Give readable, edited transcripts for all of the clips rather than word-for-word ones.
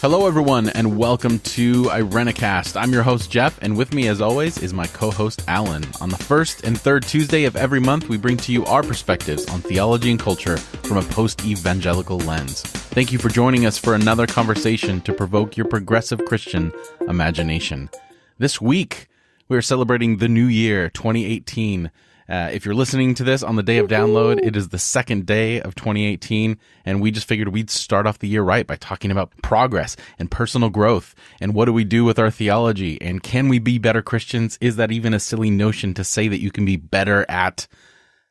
Hello, everyone, and welcome to Irenicast. I'm your host, Jeff, and with me, as always, is my co-host, Alan. On the first and third Tuesday of every month, we bring to you our perspectives on theology and culture from a post-evangelical lens. Thank you for joining us for another conversation to provoke your progressive Christian imagination. This week, we are celebrating the new year, 2018. If you're listening to this on the day of download, it is the second day of 2018, and we just figured we'd start off the year right by talking about progress and personal growth, and what do we do with our theology, and can we be better Christians? Is that even a silly notion to say that you can be better at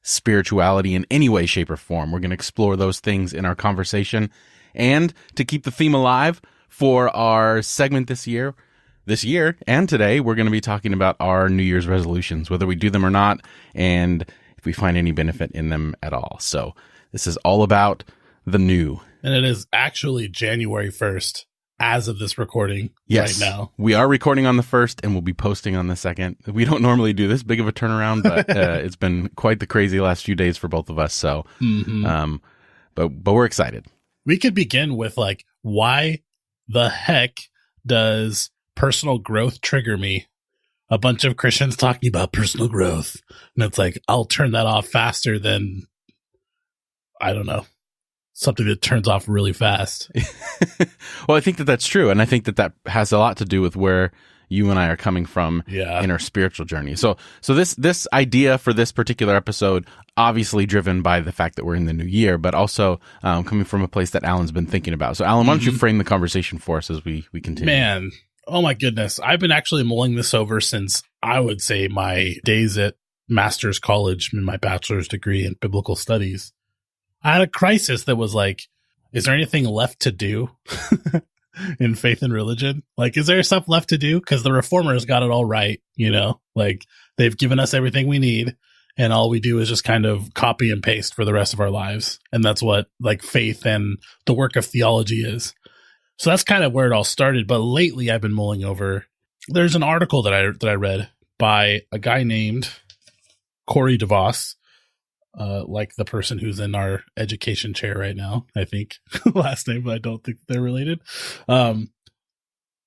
spirituality in any way, shape, or form? We're going to explore those things in our conversation, and to keep the theme alive for our segment this year and today, we're going to be talking about our New Year's resolutions, whether we do them or not, and if we find any benefit in them at all. So this is all about the new. And it is actually January 1st as of this recording right now. We are recording on the 1st and we'll be posting on the 2nd. We don't normally do this big of a turnaround, but it's been quite the crazy last few days for both of us. So, but we're excited. We could begin with like, why the heck does personal growth trigger me? A bunch of Christians talking about personal growth, and it's like, I'll turn that off faster than, I don't know, something that turns off really fast. Well, I think that that's true, and I think that that has a lot to do with where you and I are coming from in our spiritual journey. So this idea for this particular episode, obviously driven by the fact that we're in the new year, but also coming from a place that Alan's been thinking about. So Alan, why don't you frame the conversation for us as we continue? Man, oh my goodness. I've been actually mulling this over since I would say my days at master's college in my bachelor's degree in biblical studies. I had a crisis that was like, is there anything left to do in faith and religion? Like, is there stuff left to do? Because the reformers got it all right, you know, like they've given us everything we need, and all we do is just kind of copy and paste for the rest of our lives. And that's what like faith and the work of theology is. So that's kind of where it all started. But lately I've been mulling over. There's an article that I read by a guy named Corey DeVos, like the person who's in our education chair right now, I think. Last name, but I don't think they're related.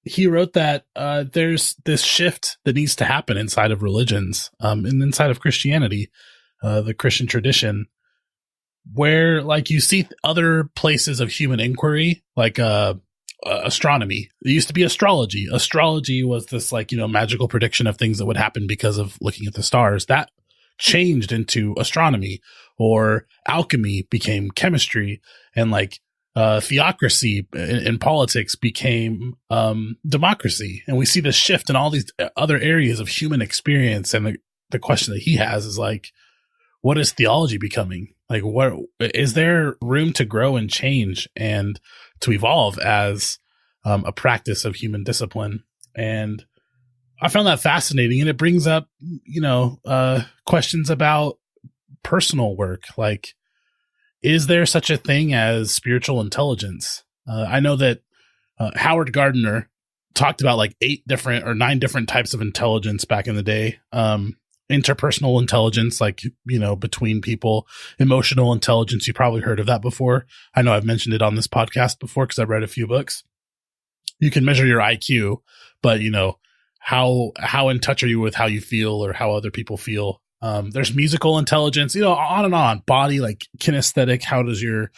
He wrote that there's this shift that needs to happen inside of religions, and inside of Christianity, the Christian tradition, where like you see other places of human inquiry, like astronomy. It used to be astrology. Astrology was this like, you know, magical prediction of things that would happen because of looking at the stars. That changed into astronomy, or alchemy became chemistry, and like theocracy in politics became democracy. And we see this shift in all these other areas of human experience. And the question that he has is like, what is theology becoming? Like, what is there room to grow and change and to evolve as a practice of human discipline? And I found that fascinating, and it brings up, you know, questions about personal work. Like, is there such a thing as spiritual intelligence? I know that Howard Gardner talked about like 9 different types of intelligence back in the day. Interpersonal intelligence, like, you know, between people. Emotional intelligence, you probably heard of that before. I know I've mentioned it on this podcast before because I've read a few books. You can measure your IQ, but, you know, how in touch are you with how you feel or how other people feel? There's musical intelligence, you know, on and on. Body, like kinesthetic, how does you're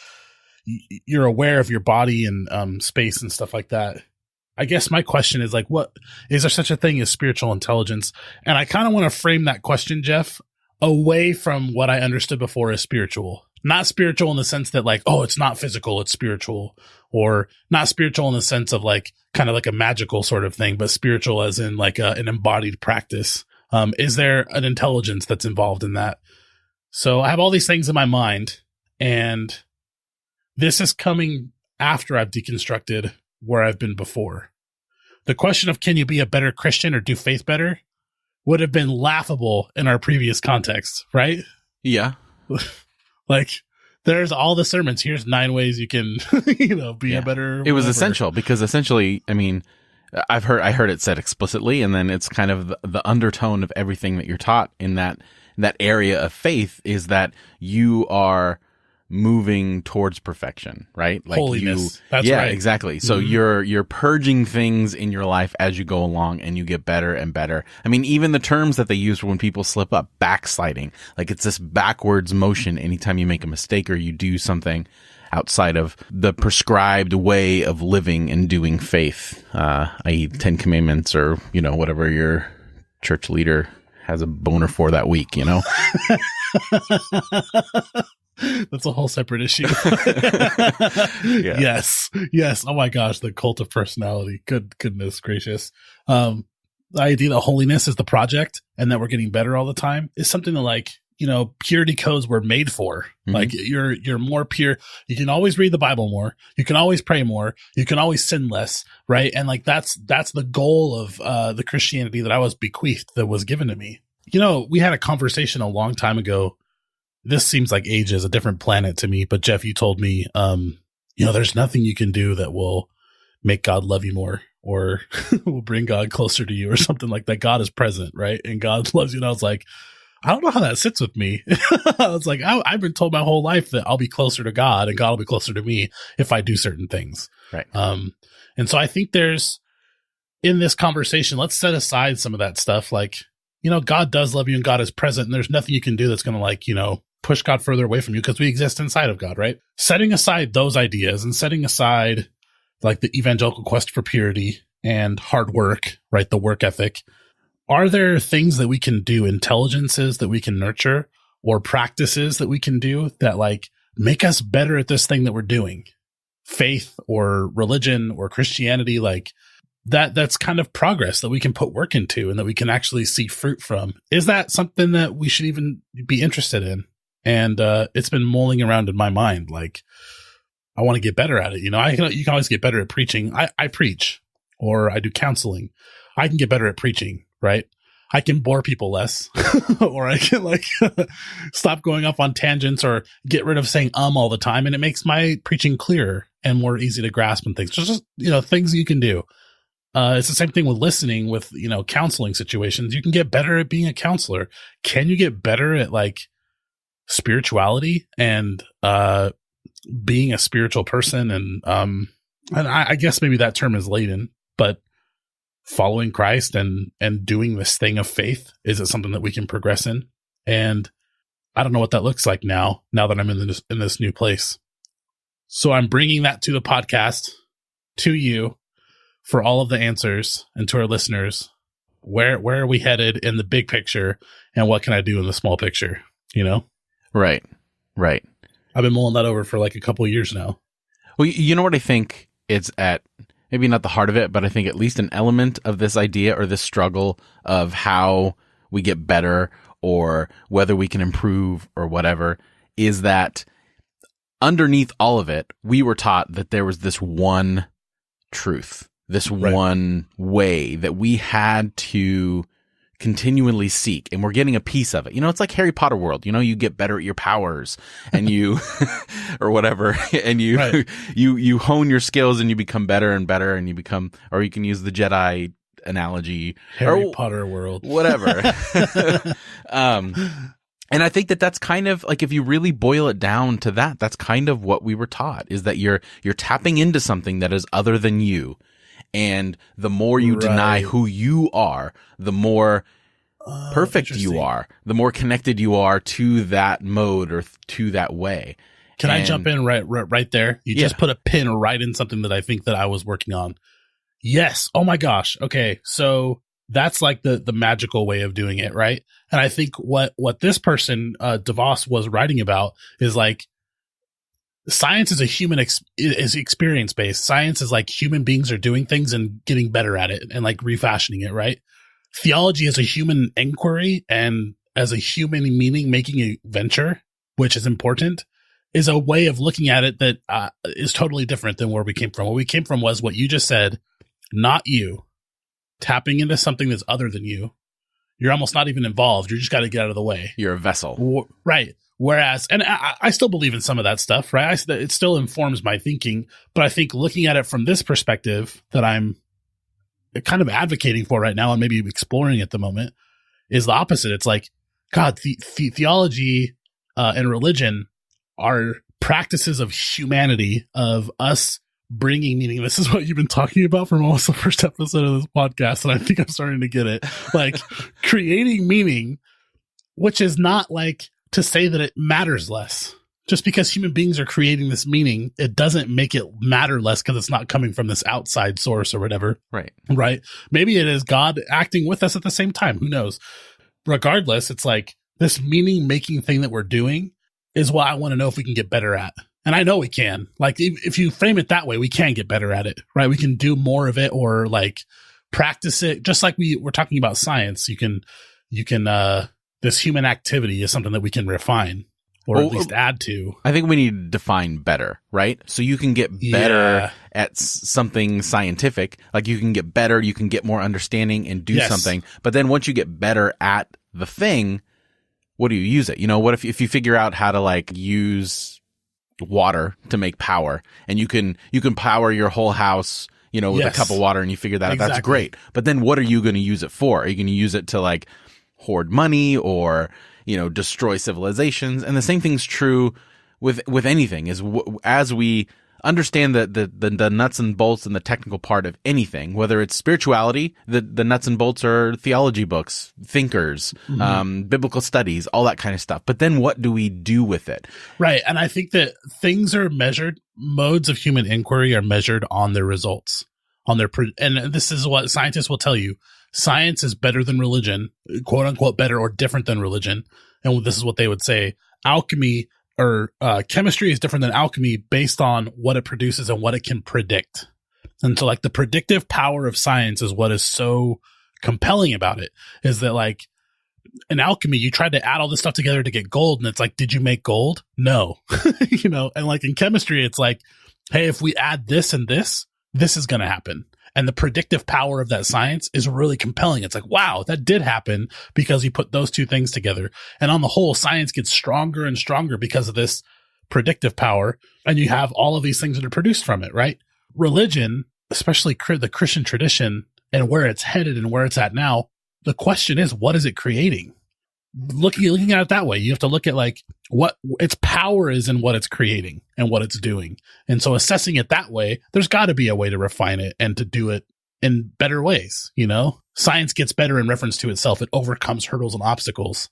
aware of your body and space and stuff like that. I guess my question is like, what is there such a thing as spiritual intelligence? And I kind of want to frame that question, Jeff, away from what I understood before as spiritual. Not spiritual in the sense that like, oh, it's not physical, it's spiritual, or not spiritual in the sense of like kind of like a magical sort of thing, but spiritual as in like an embodied practice. Is there an intelligence that's involved in that? So I have all these things in my mind, and this is coming after I've deconstructed where I've been before. The question of can you be a better Christian or do faith better would have been laughable in our previous context, right? Yeah. Like, there's all the sermons. Here's 9 ways you can, you know, be a better. It was essential because essentially, I mean, I heard it said explicitly, and then it's kind of the undertone of everything that you're taught in that area of faith is that you are moving towards perfection, right? Like holiness. That's right. Exactly. So you're purging things in your life as you go along, and you get better and better. I mean, even the terms that they use when people slip up, backsliding, like it's this backwards motion anytime you make a mistake or you do something outside of the prescribed way of living and doing faith, i.e. 10 Commandments or, whatever your church leader has a boner for that week, That's a whole separate issue. Yes. Oh my gosh, the cult of personality. Goodness gracious. The idea that holiness is the project and that we're getting better all the time is something that purity codes were made for. Mm-hmm. Like you're more pure. You can always read the Bible more. You can always pray more. You can always sin less. Right. And that's the goal of the Christianity that I was bequeathed, that was given to me. We had a conversation a long time ago. This seems like ages, a different planet to me. But Jeff, you told me, there's nothing you can do that will make God love you more or will bring God closer to you or something like that. God is present, right? And God loves you. And I was like, I don't know how that sits with me. I was like, I've been told my whole life that I'll be closer to God and God will be closer to me if I do certain things. Right. And so I think in this conversation, let's set aside some of that stuff. Like, God does love you and God is present, and there's nothing you can do that's going to push God further away from you because we exist inside of God, right? Setting aside those ideas and setting aside like the evangelical quest for purity and hard work, right? The work ethic. Are there things that we can do, intelligences that we can nurture, or practices that we can do that make us better at this thing that we're doing? Faith or religion or Christianity, that's kind of progress that we can put work into and that we can actually see fruit from. Is that something that we should even be interested in? And it's been mulling around in my mind. I want to get better at it. You can always get better at preaching. I preach, or I do counseling. I can get better at preaching, right? I can bore people less, or I can stop going off on tangents or get rid of saying all the time. And it makes my preaching clearer and more easy to grasp and things. Just things you can do. It's the same thing with listening, with, counseling situations. You can get better at being a counselor. Can you get better at spirituality and being a spiritual person? And I guess maybe that term is laden, but following Christ and doing this thing of faith, is it something that we can progress in? And I don't know what that looks like now that I'm in this new place. So I'm bringing that to the podcast, to you, for all of the answers, and to our listeners. Where are we headed in the big picture, and what can I do in the small picture? Right. I've been mulling that over for a couple of years now. Well, you know what I think it's at, maybe not the heart of it, but I think at least an element of this idea or this struggle of how we get better or whether we can improve or whatever, is that underneath all of it, we were taught that there was this one truth, this one way that we had to continually seek, and we're getting a piece of it. It's like Harry Potter world. You get better at your powers and you or whatever, and you hone your skills and you become better and better, and you become, or you can use the Jedi analogy, Harry Potter world, whatever. And I think that's kind of if you really boil it down to that, that's kind of what we were taught, is that you're tapping into something that is other than you. And the more you deny who you are, the more perfect you are, the more connected you are to that mode or to that way. Can I jump in right there? You just put a pin right in something that I think that I was working on. Yes. Oh my gosh. Okay. So that's the magical way of doing it, right? And I think what this person, DeVos, was writing about is science is a human is experience based. Science is human beings are doing things and getting better at it and refashioning it, right? Theology is a human inquiry and as a human meaning making a venture, which is important, is a way of looking at it that is totally different than where we came from. Where we came from was what you just said, not you, tapping into something that's other than you. You're almost not even involved. You just got to get out of the way. You're a vessel. Right. Whereas, and I still believe in some of that stuff, right? It still informs my thinking, but I think looking at it from this perspective that I'm kind of advocating for right now and maybe exploring at the moment is the opposite. It's God, theology and religion are practices of humanity, of us bringing meaning. This is what you've been talking about from almost the first episode of this podcast, and I think I'm starting to get it. Like creating meaning, which is not like to say that it matters less. Just because human beings are creating this meaning, it doesn't make it matter less because it's not coming from this outside source or whatever. Right. Right. Maybe it is God acting with us at the same time. Who knows? Regardless, it's like this meaning making thing that we're doing is what I want to know if we can get better at. And I know we can. Like if you frame it that way, we can get better at it, right? We can do more of it or like practice it. Just like we're talking about science, you can this human activity is something that we can refine. Or at least add to. I think we need to define better, right? So you can get better at something scientific. Like you can get better, you can get more understanding and do something. But then once you get better at the thing, what do you use it? You know, what if you figure out how to like use water to make power and you can power your whole house, you know, with a cup of water and you figure that out. That's great. But then what are you going to use it for? Are you going to use it to like hoard money or, you know, destroy civilizations? And the same thing's true with anything is as we understand the nuts and bolts and the technical part of anything, whether it's spirituality, the nuts and bolts are theology books, thinkers, biblical studies, all that kind of stuff. But then what do we do with it? Right. And I think that things are measured, modes of human inquiry are measured on their results, on their, and this is what scientists will tell you. Science is better than religion, quote unquote, better or different than religion. And this is what they would say. Alchemy or chemistry is different than alchemy based on what it produces and what it can predict. And so like the predictive power of science is what is so compelling about it, is that like in alchemy, you tried to add all this stuff together to get gold. And it's like, did you make gold? No. You know, and like in chemistry, it's like, hey, if we add this and this is going to happen. And the predictive power of that science is really compelling. It's like, wow, that did happen because you put those two things together. And on the whole, science gets stronger and stronger because of this predictive power. And you have all of these things that are produced from it, right? Religion, especially the Christian tradition and where it's headed and where it's at now, the question is, what is it creating? Looking at it that way, you have to look at like what its power is in what it's creating and what it's doing. And so assessing it that way, there's got to be a way to refine it and to do it in better ways. You know, science gets better in reference to itself. It overcomes hurdles and obstacles.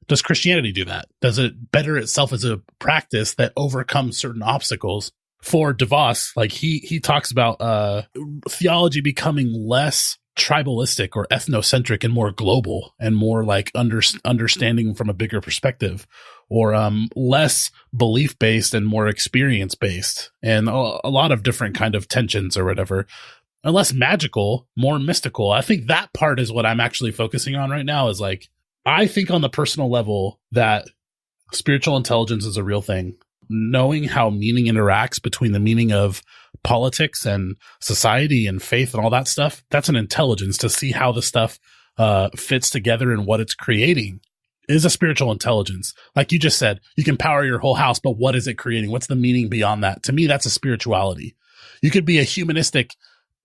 Does Christianity do that? Does it better itself as a practice that overcomes certain obstacles? For DeVos, like he talks about theology becoming less tribalistic or ethnocentric and more global and more like understanding from a bigger perspective, or less belief based and more experience based, and a lot of different kind of tensions or whatever, and less magical, more mystical. I think that part is what I'm actually focusing on right now, is like, I think on the personal level that spiritual intelligence is a real thing. Knowing how meaning interacts between the meaning of politics and society and faith and all that stuff, that's an intelligence. To see how the stuff fits together and what it's creating is a spiritual intelligence. Like you just said, you can power your whole house, but what is it creating? What's the meaning beyond that? To me, that's a spirituality. You could be a humanistic,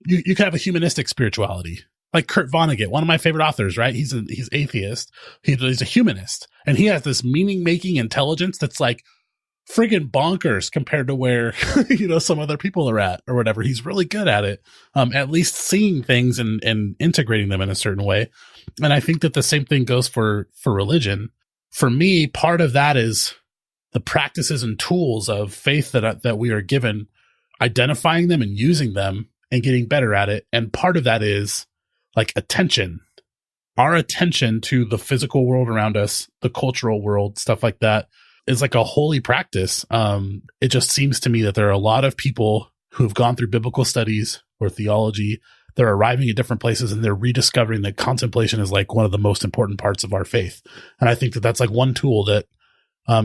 you could have a humanistic spirituality. Like Kurt Vonnegut, one of my favorite authors, right? He's atheist. He's a humanist, and he has this meaning-making intelligence that's like friggin' bonkers compared to where, you know, some other people are at or whatever. He's really good at it. At least seeing things and integrating them in a certain way. And I think that the same thing goes for religion. For me, part of that is the practices and tools of faith that we are given, identifying them and using them and getting better at it. And part of that is like attention, our attention to the physical world around us, the cultural world, stuff like that, is like a holy practice. It just seems to me that there are a lot of people who've gone through biblical studies or theology. They're arriving at different places and they're rediscovering that contemplation is like one of the most important parts of our faith. And I think that that's like one tool that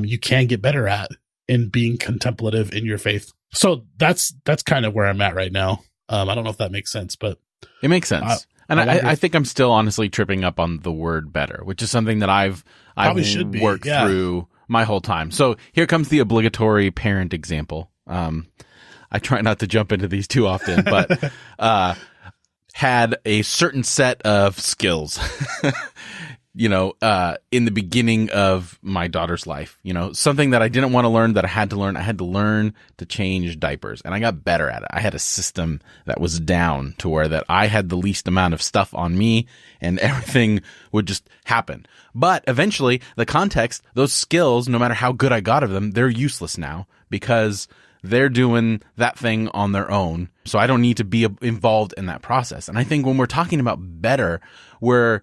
you can get better at in being contemplative in your faith. So that's kind of where I'm at right now. I don't know if that makes sense, but it makes sense. And I think I'm still honestly tripping up on the word better, which is something that I've worked through my whole time. So here comes the obligatory parent example. I try not to jump into these too often, but had a certain set of skills. in the beginning of my daughter's life, something that I didn't want to learn that I had to learn. I had to learn to change diapers, and I got better at it. I had a system that was down to where that I had the least amount of stuff on me and everything would just happen. But eventually the context, those skills, no matter how good I got of them, they're useless now because they're doing that thing on their own. So I don't need to be involved in that process. And I think when we're talking about better, we're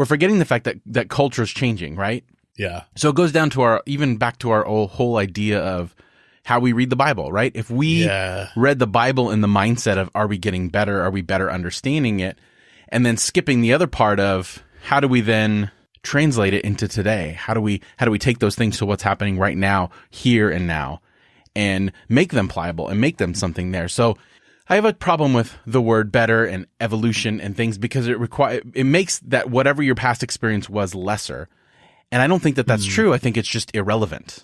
forgetting the fact that culture is changing, right? Yeah. So it goes down to back to our whole idea of how we read the Bible, right? If we read the Bible in the mindset of, are we getting better? Are we better understanding it? And then skipping the other part of how do we then translate it into today? How do we take those things to what's happening right now, here and now, and make them pliable and make them something there? So I have a problem with the word better and evolution and things because it makes that whatever your past experience was lesser. And I don't think that that's true. I think it's just irrelevant.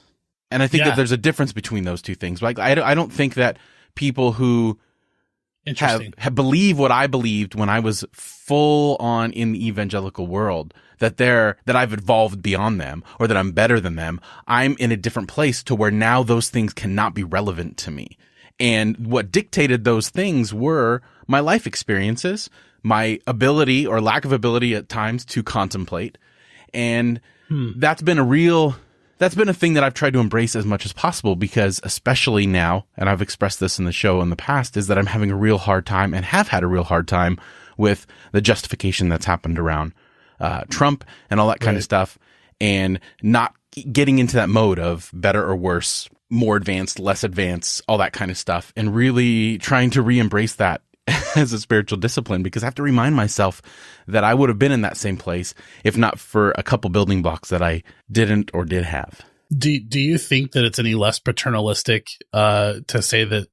And I think that there's a difference between those two things. Like I don't think that people who have believe what I believed when I was full on in the evangelical world, that I've evolved beyond them or that I'm better than them. I'm in a different place to where now those things cannot be relevant to me. And what dictated those things were my life experiences, my ability or lack of ability at times to contemplate. And that's been a thing that I've tried to embrace as much as possible because especially now, and I've expressed this in the show in the past, is that I'm having a real hard time and have had a real hard time with the justification that's happened around Trump and all that kind of stuff, and not getting into that mode of better or worse, more advanced, less advanced, all that kind of stuff, and really trying to re-embrace that as a spiritual discipline, because I have to remind myself that I would have been in that same place if not for a couple building blocks that I didn't or did have. Do you think that it's any less paternalistic to say that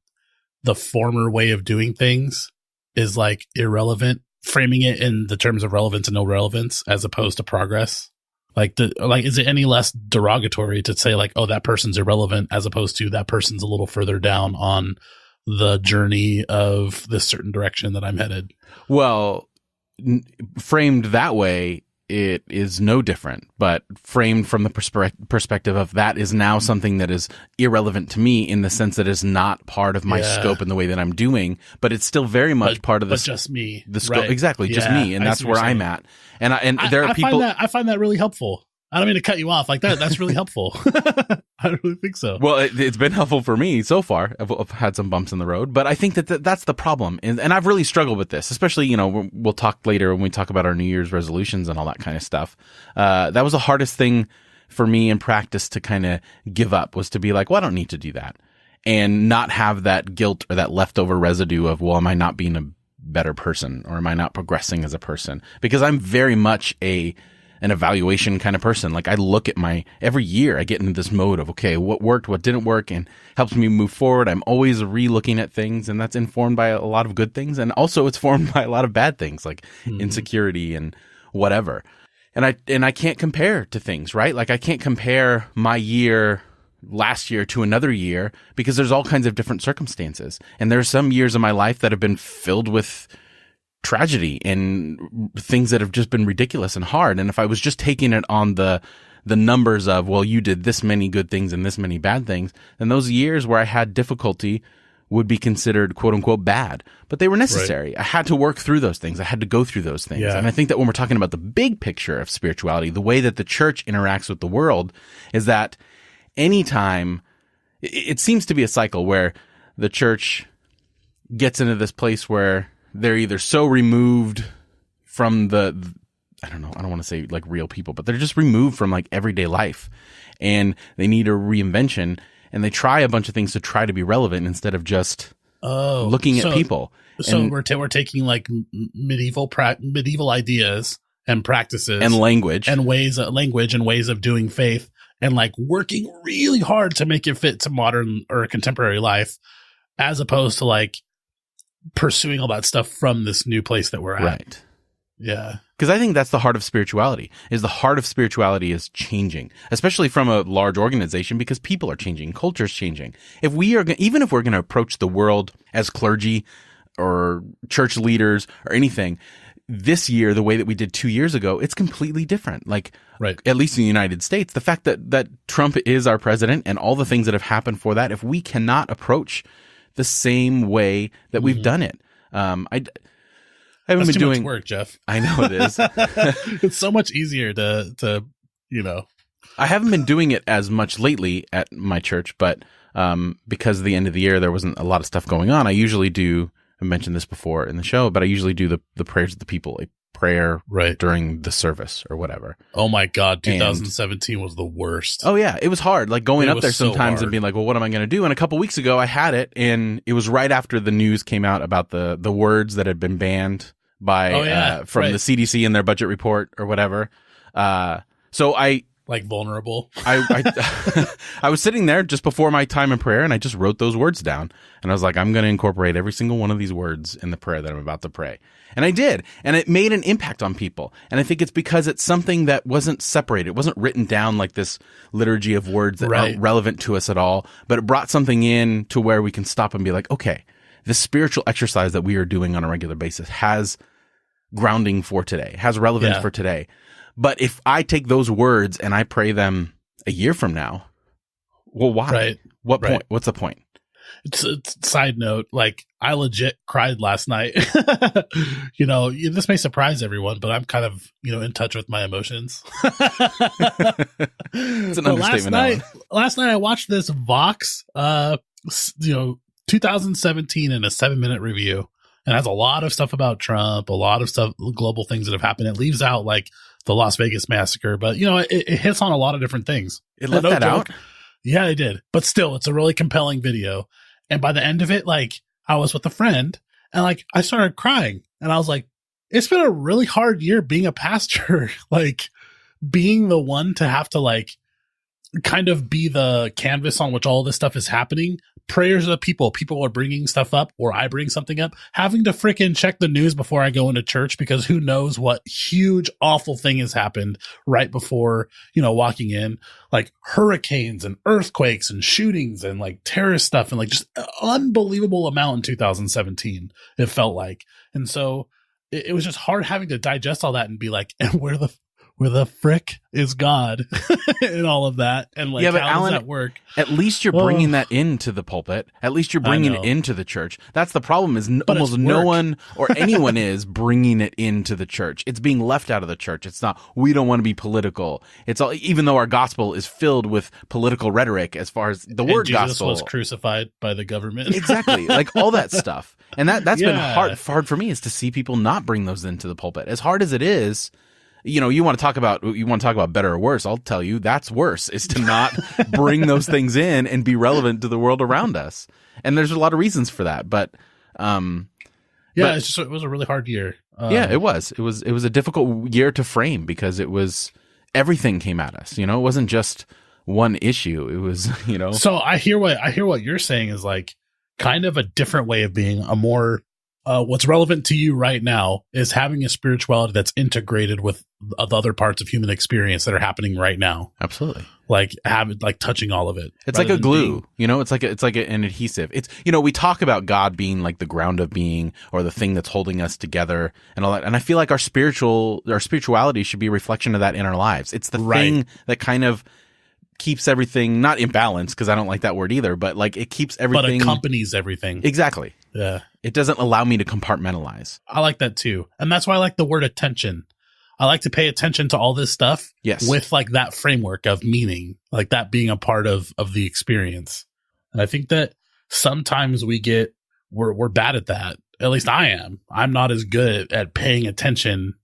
the former way of doing things is like irrelevant, framing it in the terms of relevance and no relevance as opposed to progress? Is it any less derogatory to say like, oh, that person's irrelevant as opposed to that person's a little further down on the journey of this certain direction that I'm headed? Well, framed that way, it is no different, but framed from the perspective of that is now something that is irrelevant to me in the sense that it's not part of my scope in the way that I'm doing, but it's still very much part of the just me, the scope. Right. Exactly. Just me. And that's where I'm at. And there are people. I find that really helpful. I don't mean to cut you off like that. That's really helpful. I really think so. Well, it's been helpful for me so far. I've had some bumps in the road, but I think that's the problem. And I've really struggled with this, especially, we'll talk later when we talk about our New Year's resolutions and all that kind of stuff. That was the hardest thing for me in practice to kind of give up, was to be like, well, I don't need to do that, and not have that guilt or that leftover residue of, well, am I not being a better person, or am I not progressing as a person? Because I'm very much an evaluation kind of person. Like I look at every year I get into this mode of, okay, what worked, what didn't work, and helps me move forward. I'm always re-looking at things, and that's informed by a lot of good things. And also it's formed by a lot of bad things like insecurity and whatever. And I can't compare to things, right? Like I can't compare my year last year to another year because there's all kinds of different circumstances. And there's some years of my life that have been filled with tragedy and things that have just been ridiculous and hard. And if I was just taking it on the numbers of, well, you did this many good things and this many bad things, then those years where I had difficulty would be considered quote unquote bad, but they were necessary. Right. I had to work through those things. I had to go through those things. Yeah. And I think that when we're talking about the big picture of spirituality, the way that the church interacts with the world is that anytime it seems to be a cycle where the church gets into this place where they're either so removed from I don't want to say like real people, but they're just removed from like everyday life, and they need a reinvention, and they try a bunch of things to try to be relevant instead of just looking at people. So we're taking like medieval ideas and practices and language and ways of doing faith, and like working really hard to make it fit to modern or contemporary life, as opposed to like pursuing all that stuff from this new place that we're at. Right. Yeah. Because I think that's the heart of spirituality, is the heart of spirituality is changing, especially from a large organization, because people are changing, culture's changing. Even if we're going to approach the world as clergy or church leaders or anything, this year, the way that we did 2 years ago, it's completely different. Like, right. At least in the United States, the fact that Trump is our president and all the things that have happened for that, if we cannot approach the same way that we've done it, I haven't That's been too doing much work, Jeff. I know it is. It's so much easier to I haven't been doing it as much lately at my church, but because of the end of the year, there wasn't a lot of stuff going on. I usually do. I mentioned this before in the show, but I usually do the prayers of the people, a prayer during the service or whatever. Oh my God, 2017 was the worst. Oh yeah, it was hard. Like going up there sometimes and being like, well, what am I going to do? And a couple weeks ago, I had it, and it was right after the news came out about the words that had been banned by from the CDC in their budget report or whatever. So I. Like vulnerable. I was sitting there just before my time in prayer, and I just wrote those words down. And I was like, I'm going to incorporate every single one of these words in the prayer that I'm about to pray. And I did. And it made an impact on people. And I think it's because it's something that wasn't separated. It wasn't written down like this liturgy of words that aren't relevant to us at all. But it brought something in to where we can stop and be like, okay, this spiritual exercise that we are doing on a regular basis has grounding for today, has relevance for today. But if I take those words and I pray them a year from now, well, why? Right. What point? What's the point? It's side note, like I legit cried last night. This may surprise everyone, but I'm kind of, in touch with my emotions. It's an understatement. Last night I watched this Vox, 2017 in a 7-minute review. And has a lot of stuff about Trump, a lot of stuff, global things that have happened. It leaves out like the Las Vegas massacre, but it hits on a lot of different things. It left that out? Yeah, it did. But still, it's a really compelling video. And by the end of it, like I was with a friend and like I started crying and I was like, it's been a really hard year being a pastor, like being the one to have to like kind of be the canvas on which all this stuff is happening. Prayers of the people are bringing stuff up, or I bring something up, having to freaking check the news before I go into church because who knows what huge awful thing has happened right before, walking in, like hurricanes and earthquakes and shootings and like terrorist stuff and like just an unbelievable amount in 2017. It felt like. And so it was just hard having to digest all that and be like, and where the frick is God and all of that. And like, but how Alan, does that work? At least you're bringing that into the pulpit. At least you're bringing it into the church. That's the problem is almost no one or anyone is bringing it into the church. It's being left out of the church. It's not, we don't want to be political. It's all, even though our gospel is filled with political rhetoric as far as the word Jesus gospel was crucified by the government. Exactly. Like all that stuff. And that's been hard for me is to see people not bring those into the pulpit. As hard as it is, you want to talk about better or worse. I'll tell you that's worse is to not bring those things in and be relevant to the world around us. And there's a lot of reasons for that, but it was a really hard year. It was a difficult year to frame because everything came at us, it wasn't just one issue. It was, So I hear what you're saying is like kind of a different way of being a more what's relevant to you right now is having a spirituality that's integrated with the other parts of human experience that are happening right now. Absolutely. Like touching all of it. It's like a glue, it's like an adhesive. It's, we talk about God being like the ground of being or the thing that's holding us together and all that. And I feel like our spirituality should be a reflection of that in our lives. It's the thing that kind of keeps everything not in balance, because I don't like that word either, but like it keeps everything. But accompanies everything. Exactly. Yeah. It doesn't allow me to compartmentalize. I like that too. And that's why I like the word attention. I like to pay attention to all this stuff with like that framework of meaning, like that being a part of the experience. And I think that sometimes we're bad at that. At least I am. I'm not as good at paying attention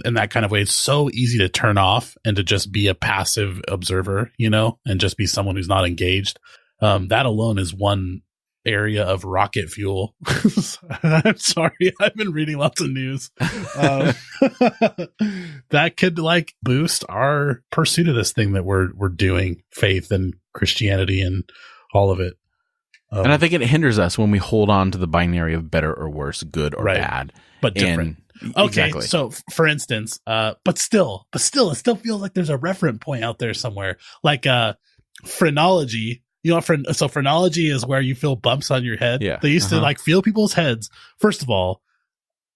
in that kind of way. It's so easy to turn off and to just be a passive observer, and just be someone who's not engaged. That alone is one area of rocket fuel. I'm sorry, I've been reading lots of news. That could like boost our pursuit of this thing that we're doing, faith and Christianity and all of it. And I think it hinders us when we hold on to the binary of better or worse, good or bad, but different. Okay, exactly. So for instance, but still, it still feels like there's a reference point out there somewhere, like phrenology. So phrenology is where you feel bumps on your head. Yeah. They used to like feel people's heads. First of all,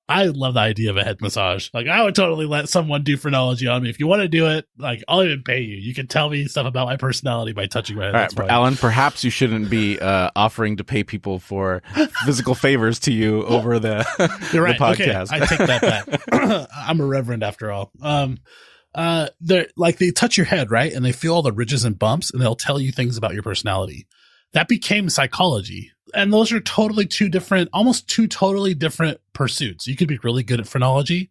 I love the idea of a head massage. Like, I would totally let someone do phrenology on me. If you want to do it, like, I'll even pay you. You can tell me stuff about my personality by touching my head. All right, Alan, perhaps you shouldn't be offering to pay people for physical favors to you over the, You're right. the podcast. Okay, I take that back. I'm a reverend after all. They're like, they touch your head, right? And they feel all the ridges and bumps, and they'll tell you things about your personality. That became psychology. And those are almost two totally different pursuits. You could be really good at phrenology,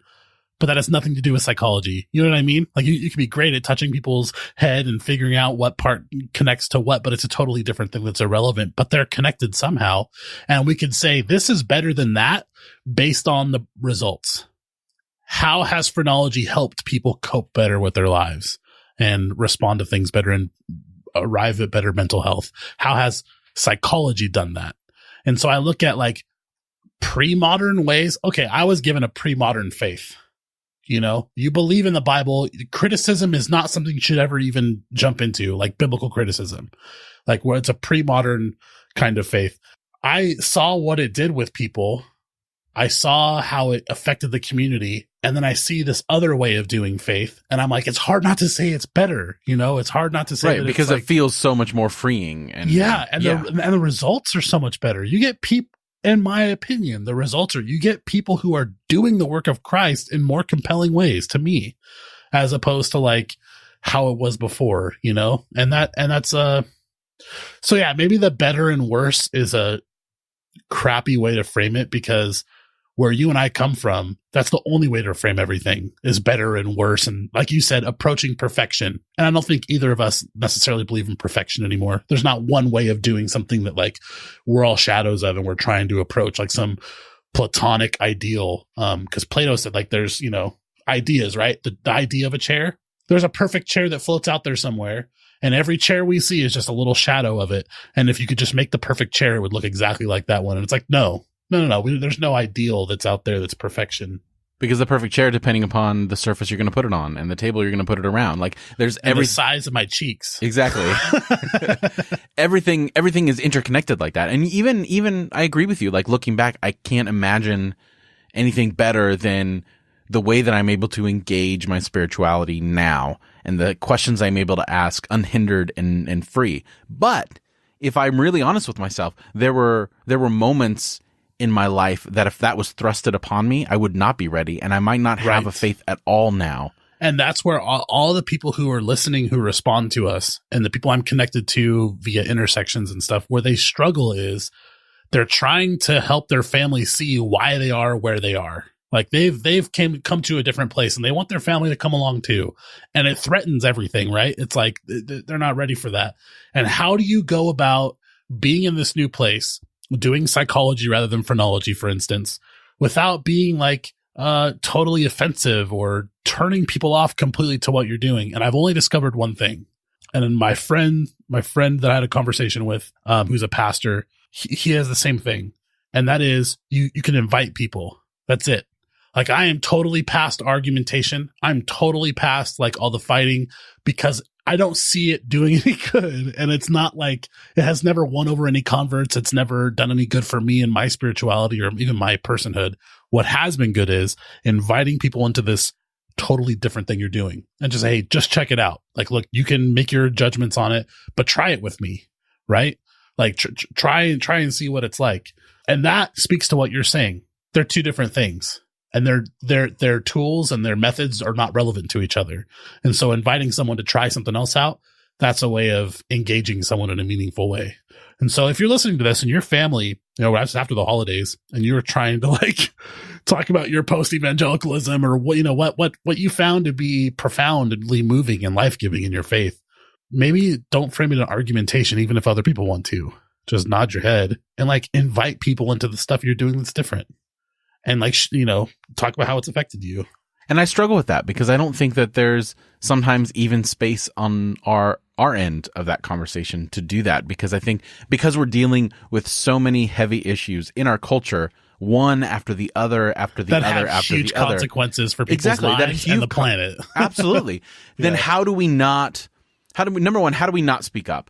but that has nothing to do with psychology. You know what I mean? Like, you could be great at touching people's head and figuring out what part connects to what, but it's a totally different thing that's irrelevant, but they're connected somehow. And we could say this is better than that based on the results. How has phrenology helped people cope better with their lives and respond to things better and arrive at better mental health? How has psychology done that? And so I look at like pre-modern ways. Okay, I was given a pre-modern faith. You know, you believe in the Bible. Criticism is not something you should ever even jump into, like biblical criticism, like where it's a pre-modern kind of faith. I saw what it did with people. I saw how it affected the community. And then I see this other way of doing faith. And I'm like, it's hard not to say it's better. You know, it's hard not to say right, because it feels so much more freeing. And the results are so much better. You get people, in my opinion, the results are you get people who are doing the work of Christ in more compelling ways to me, as opposed to like how it was before, you know? And that's so yeah, maybe the better and worse is a crappy way to frame it, because where you and I come from, that's the only way to frame everything is better and worse. And like you said, approaching perfection. And I don't think either of us necessarily believe in perfection anymore. There's not one way of doing something that like we're all shadows of and we're trying to approach like some Platonic ideal. Because Plato said like there's, you know, ideas, right? The idea of a chair. There's a perfect chair that floats out there somewhere. And every chair we see is just a little shadow of it. And if you could just make the perfect chair, it would look exactly like that one. And it's like, no. There's no ideal that's out there that's perfection. Because the perfect chair, depending upon the surface you're going to put it on and the table you're going to put it around, like there's the size of my cheeks. Exactly. Everything is interconnected like that. And even I agree with you. Like looking back, I can't imagine anything better than the way that I'm able to engage my spirituality now and the questions I'm able to ask unhindered and free. But if I'm really honest with myself, there were moments in my life that if that was thrusted upon me, I would not be ready, and I might not have a faith at all now. And that's where all the people who are listening, who respond to us, and the people I'm connected to via intersections and stuff, where they struggle is they're trying to help their family see why they are where they are. Like they've come to a different place, and they want their family to come along too. And it threatens everything, right? It's like they're not ready for that. And how do you go about being in this new place, doing psychology rather than phrenology, for instance, without being like totally offensive or turning people off completely to what you're doing? And I've only discovered one thing. And then my friend that I had a conversation with, who's a pastor, he has the same thing. And that is you can invite people. That's it. Like I am totally past argumentation. I'm totally past like all the fighting, because I don't see it doing any good. And it's not like it has never won over any converts. It's never done any good for me and my spirituality or even my personhood. What has been good is inviting people into this totally different thing you're doing and just, hey, just check it out. Like, look, you can make your judgments on it, but try it with me. Right. Like try and see what it's like. And that speaks to what you're saying. They're two different things. And their tools and their methods are not relevant to each other. And so inviting someone to try something else out, that's a way of engaging someone in a meaningful way. And so if you're listening to this and your family, you know, after the holidays, and you're trying to like talk about your post-evangelicalism or what, you know, what you found to be profoundly moving and life-giving in your faith, maybe don't frame it in argumentation, even if other people want to. Just nod your head and like invite people into the stuff you're doing that's different. And like, you know, talk about how it's affected you. And I struggle with that because I don't think that there's sometimes even space on our end of that conversation to do that, because I think because we're dealing with so many heavy issues in our culture, one after the other, after the other, after huge the other. Consequences for people's lives and the planet. Absolutely. Then how do we not speak up?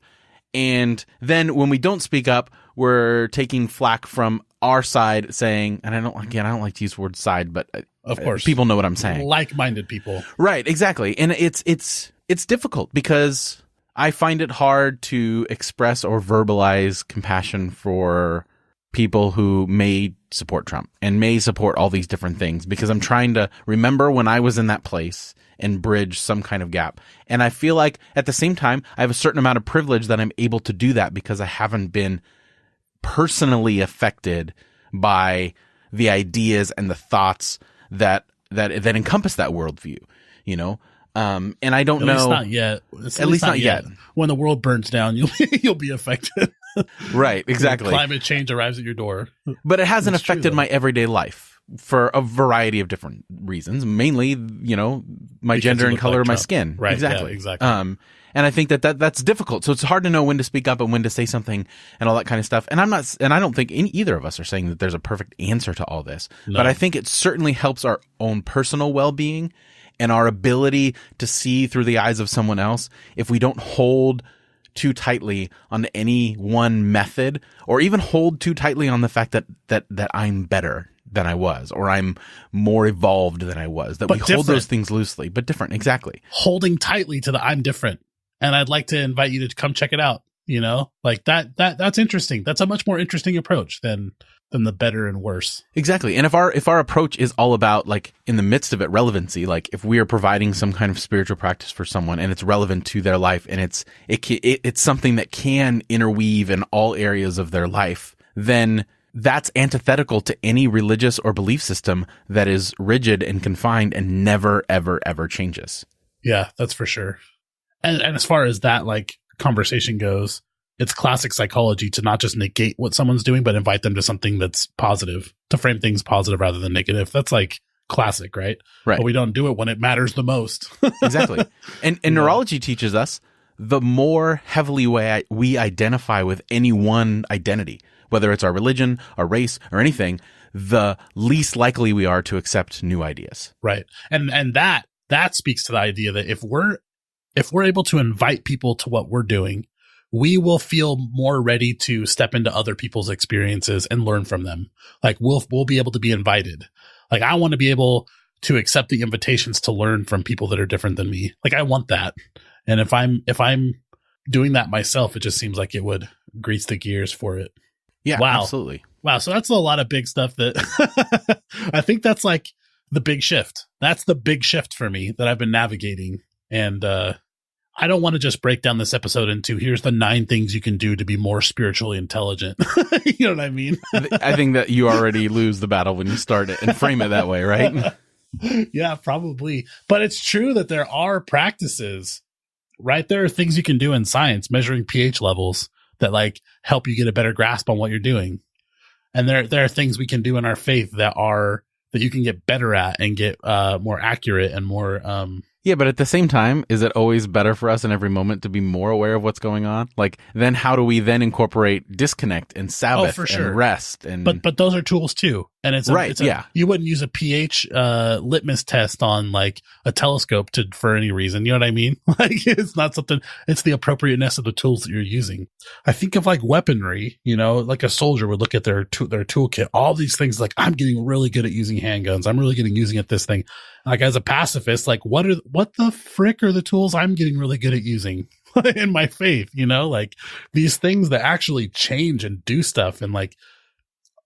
And then when we don't speak up, we're taking flack from our side saying, and I don't like to use the word side, but of course people know what I'm saying. Like-minded people. Right, exactly. And it's difficult because I find it hard to express or verbalize compassion for people who may support Trump and may support all these different things, because I'm trying to remember when I was in that place and bridge some kind of gap. And I feel like at the same time, I have a certain amount of privilege that I'm able to do that because I haven't been personally affected by the ideas and the thoughts that encompass that worldview, you know? And I don't know. At least not yet. At least not yet. When the world burns down, you'll be affected. Right, exactly. When climate change arrives at your door. But it hasn't affected my everyday life for a variety of different reasons. Mainly, you know, my Because gender you and look color like of my Trump. skin. Right, Exactly. yeah, exactly. And I think that's difficult. So it's hard to know when to speak up and when to say something and all that kind of stuff. And I don't think either of us are saying that there's a perfect answer to all this. No. But I think it certainly helps our own personal well-being and our ability to see through the eyes of someone else if we don't hold too tightly on any one method, or even hold too tightly on the fact that I'm better than I was, or I'm more evolved than I was, that But we hold different. those things loosely, but different. Exactly. Holding tightly to the I'm different. And I'd like to invite you to come check it out. You know, like that's interesting. That's a much more interesting approach than the better and worse. Exactly. And if our approach is all about, like, in the midst of it, relevancy, like if we are providing some kind of spiritual practice for someone and it's relevant to their life and it's something that can interweave in all areas of their life, then that's antithetical to any religious or belief system that is rigid and confined and never, ever, ever changes. Yeah, that's for sure. And as far as that, like, conversation goes, it's classic psychology to not just negate what someone's doing, but invite them to something that's positive, to frame things positive rather than negative. That's like classic, right? Right. But we don't do it when it matters the most. Exactly. And neurology teaches us the more heavily we identify with any one identity, whether it's our religion, our race, or anything, the least likely we are to accept new ideas. Right. And that speaks to the idea that if we're able to invite people to what we're doing, we will feel more ready to step into other people's experiences and learn from them. Like we'll be able to be invited. Like I want to be able to accept the invitations to learn from people that are different than me. Like I want that. And if I'm doing that myself, it just seems like it would grease the gears for it. Yeah, wow. Absolutely. Wow. So that's a lot of big stuff that I think that's like the big shift. That's the big shift for me that I've been navigating. And, I don't want to just break down this episode into here's the 9 things you can do to be more spiritually intelligent. You know what I mean? I think that you already lose the battle when you start it and frame it that way, right? Yeah, probably. But it's true that there are practices, right? There are things you can do in science, measuring pH levels that like help you get a better grasp on what you're doing. And there are things we can do in our faith that you can get better at and get more accurate and more Yeah, but at the same time, is it always better for us in every moment to be more aware of what's going on? Like, then how do we then incorporate disconnect and Sabbath and rest? And but those are tools too. And you wouldn't use a pH litmus test on like a telescope for any reason. You know what I mean? Like it's not something. It's the appropriateness of the tools that you're using. I think of like weaponry. You know, like a soldier would look at their toolkit. All these things, like I'm getting really good at using handguns. I'm really getting using at this thing. Like as a pacifist, like what the frick are the tools I'm getting really good at using in my faith? You know, like these things that actually change and do stuff, and like.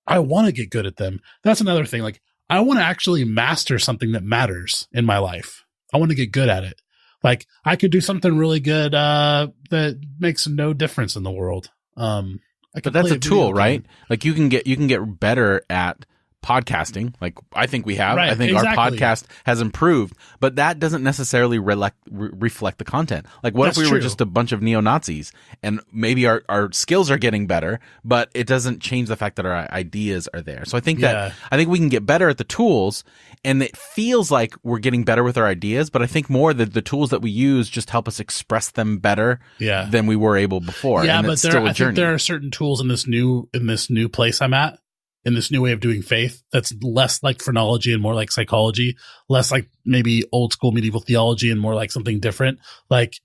I want to get good at them. That's another thing. Like, I want to actually master something that matters in my life. I want to get good at it. Like, I could do something really good that makes no difference in the world. But that's a tool, right? Like, you can get better at podcasting. Like I think we have. Right, I think exactly. our podcast has improved, but that doesn't necessarily reflect the content. Like what That's if we were true. just a bunch of neo-Nazis and maybe our skills are getting better, but it doesn't change the fact that our ideas are there. So I think I think we can get better at the tools, and it feels like we're getting better with our ideas, but I think more that the tools that we use just help us express them better than we were able before. Yeah, and but I think there are certain tools in this new place I'm at, in this new way of doing faith, that's less like phrenology and more like psychology, less like maybe old school medieval theology and more like something different. Like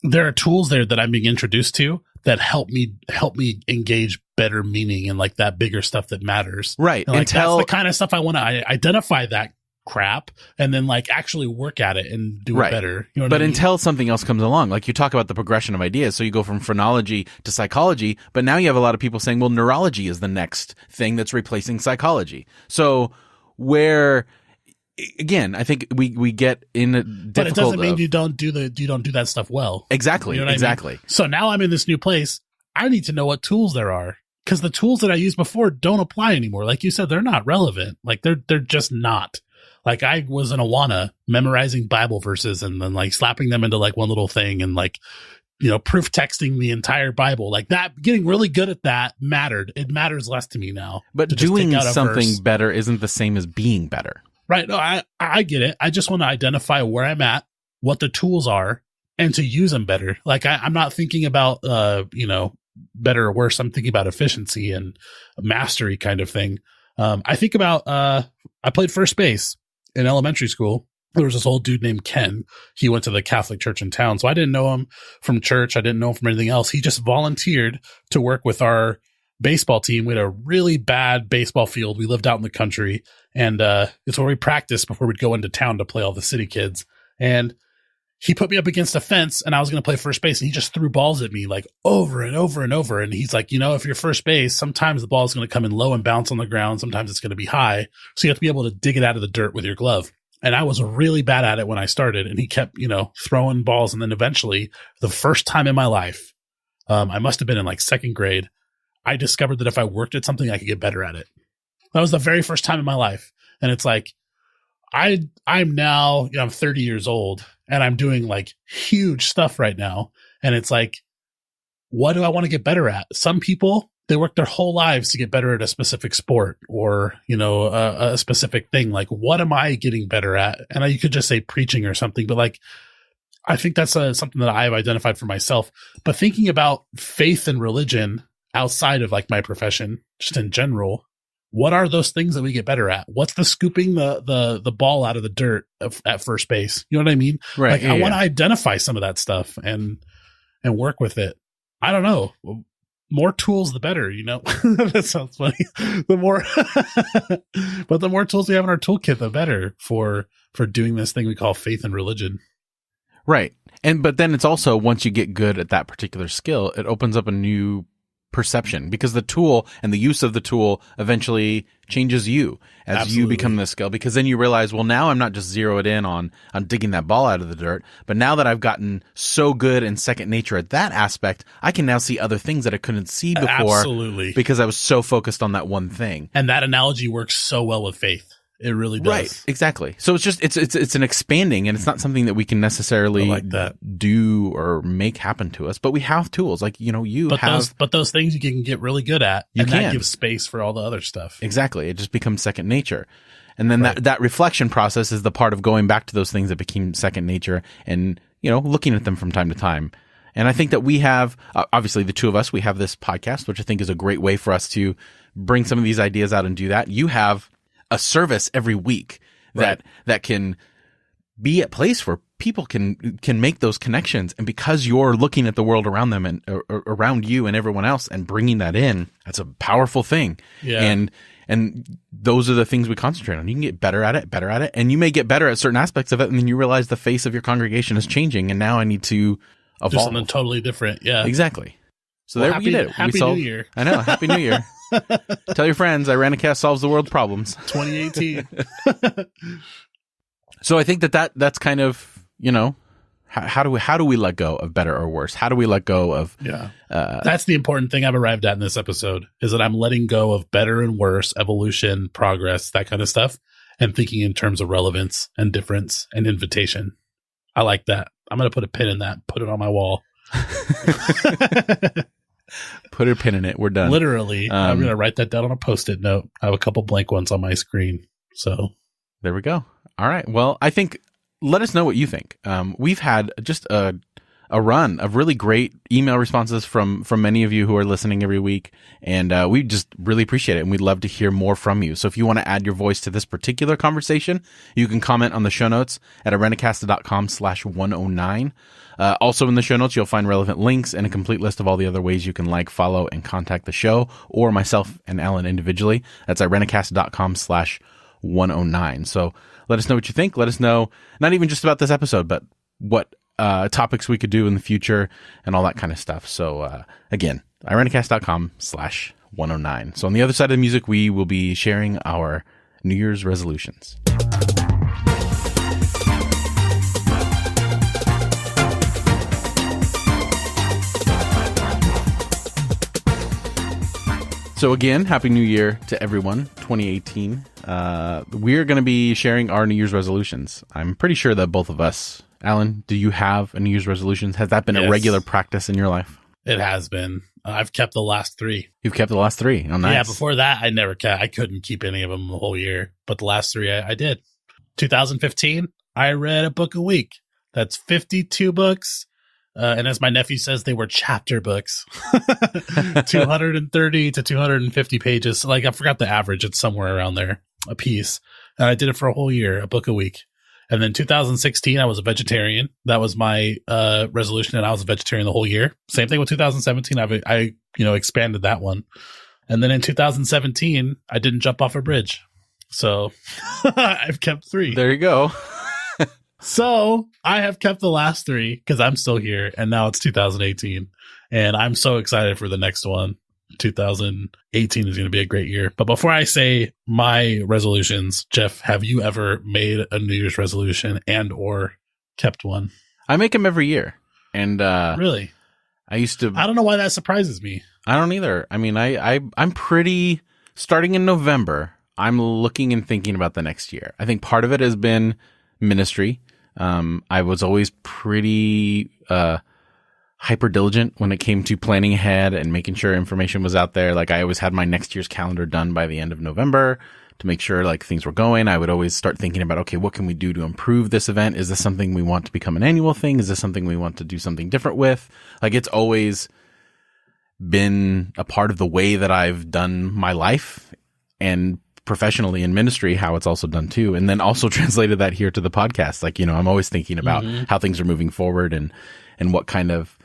there are tools there that I'm being introduced to that help me engage better meaning and like that bigger stuff that matters. Right. And like that's the kind of stuff I want to identify that crap and then like actually work at it and do it better. You know what I mean? Until something else comes along, like you talk about the progression of ideas. So you go from phrenology to psychology, but now you have a lot of people saying, well, neurology is the next thing that's replacing psychology. So where, again, I think we get in a difficult. But it doesn't mean you don't do that stuff well. Exactly. You know exactly. I mean? So now I'm in this new place. I need to know what tools there are because the tools that I used before don't apply anymore. Like you said, they're not relevant. Like they're just not. Like I was in Awana memorizing Bible verses and then like slapping them into like one little thing and like, you know, proof texting the entire Bible like that. Getting really good at that mattered. It matters less to me now. But doing something better isn't the same as being better. Right. No, I get it. I just want to identify where I'm at, what the tools are, and to use them better. Like I'm not thinking about, you know, better or worse. I'm thinking about efficiency and mastery kind of thing. I think about, I played first base in elementary school. There was this old dude named Ken. He went to the Catholic church in town. So I didn't know him from church. I didn't know him from anything else. He just volunteered to work with our baseball team. We had a really bad baseball field. We lived out in the country and, it's where we practiced before we'd go into town to play all the city kids. And he put me up against a fence and I was going to play first base and he just threw balls at me like over and over and over. And he's like, you know, if you're first base, sometimes the ball is going to come in low and bounce on the ground. Sometimes it's going to be high. So you have to be able to dig it out of the dirt with your glove. And I was really bad at it when I started and he kept, you know, throwing balls. And then eventually the first time in my life, I must have been in like second grade. I discovered that if I worked at something, I could get better at it. That was the very first time in my life. And it's like, I'm now, you know, I'm 30 years old and I'm doing like huge stuff right now. And it's like, what do I want to get better at? Some people, they work their whole lives to get better at a specific sport or, you know, a specific thing. Like, what am I getting better at? And you could just say preaching or something, but like, I think that's something that I've identified for myself. But thinking about faith and religion outside of like my profession, just in general, what are those things that we get better at? What's the scooping the ball out of the dirt at first base? You know what I mean? Right. Like I want to identify some of that stuff and work with it. I don't know. More tools, the better, you know, that sounds funny. But the more tools we have in our toolkit, the better for doing this thing we call faith and religion. Right. But then it's also, once you get good at that particular skill, it opens up a new perception because the tool and the use of the tool eventually changes you as Absolutely. You become the skill, because then you realize, well, now I'm not just zeroed in on digging that ball out of the dirt, but now that I've gotten so good and second nature at that aspect, I can now see other things that I couldn't see before. Absolutely. Because I was so focused on that one thing. And that analogy works so well with faith. It really does. Right. Exactly. So it's just, it's an expanding, and it's not something that we can necessarily do or make happen to us, but we have tools like, you know, but those things you can get really good at, and that gives space for all the other stuff. Exactly. It just becomes second nature. And then that reflection process is the part of going back to those things that became second nature and, you know, looking at them from time to time. And I think that we have, obviously the two of us, we have this podcast, which I think is a great way for us to bring some of these ideas out and do that. You have a service every week that can be a place where people can make those connections. And because you're looking at the world around them and around you and everyone else and bringing that in, that's a powerful thing. Yeah. And those are the things we concentrate on. You can get better at it. And you may get better at certain aspects of it. And then you realize the face of your congregation is changing. And now I need to evolve. Do something totally different. Yeah, exactly. So there we did it. Happy New Year. I know. Happy New Year. Tell your friends, Irenicast solves the world's problems. 2018. So I think that's kind of, you know, how do we let go of better or worse? How do we let go of? Yeah. That's the important thing I've arrived at in this episode, is that I'm letting go of better and worse, evolution, progress, that kind of stuff, and thinking in terms of relevance and difference and invitation. I like that. I'm going to put a pin in that, put it on my wall. Put a pin in it. We're done. Literally. I'm going to write that down on a Post-it note. I have a couple blank ones on my screen. So there we go. All right. Well, I think, let us know what you think. We've had just a a run of really great email responses from many of you who are listening every week. And we just really appreciate it. And we'd love to hear more from you. So if you want to add your voice to this particular conversation, you can comment on the show notes at arenacast.com/109. Also in the show notes, you'll find relevant links and a complete list of all the other ways you can like, follow, and contact the show or myself and Alan individually. That's arenacast.com/109. So let us know what you think. Let us know not even just about this episode, but what topics we could do in the future and all that kind of stuff. So again, irenicast.com/109. So on the other side of the music, we will be sharing our New Year's resolutions. So again, Happy New Year to everyone, 2018. We're going to be sharing our New Year's resolutions. I'm pretty sure that both of us, Alan, do you have a New Year's resolution? Has that been a regular practice in your life? It has been. I've kept the last 3. You've kept the last 3. Oh, nice. Yeah, before that, I couldn't keep any of them the whole year. But the last 3, I did. 2015, I read a book a week. That's 52 books. And as my nephew says, they were chapter books. 230 to 250 pages. Like, I forgot the average. It's somewhere around there, a piece. And I did it for a whole year, a book a week. And then 2016, I was a vegetarian. That was my resolution, and I was a vegetarian the whole year. Same thing with 2017. I expanded that one. And then in 2017, I didn't jump off a bridge. So I've kept 3. There you go. So I have kept the last 3 because I'm still here, and now it's 2018, and I'm so excited for the next one. 2018 is going to be a great year. But before I say my resolutions, Jeff, have you ever made a New Year's resolution and or kept one? I make them every year. And really? I used to. I don't know why that surprises me. I don't either. I mean, I'm pretty, starting in November, I'm looking and thinking about the next year. I think part of it has been ministry. I was always pretty hyper diligent when it came to planning ahead and making sure information was out there. Like, I always had my next year's calendar done by the end of November to make sure like things were going. I would always start thinking about, okay, what can we do to improve this event? Is this something we want to become an annual thing? Is this something we want to do something different with? Like, it's always been a part of the way that I've done my life, and professionally in ministry, how it's also done too. And then also translated that here to the podcast. Like, I'm always thinking about how things are moving forward and what kind of,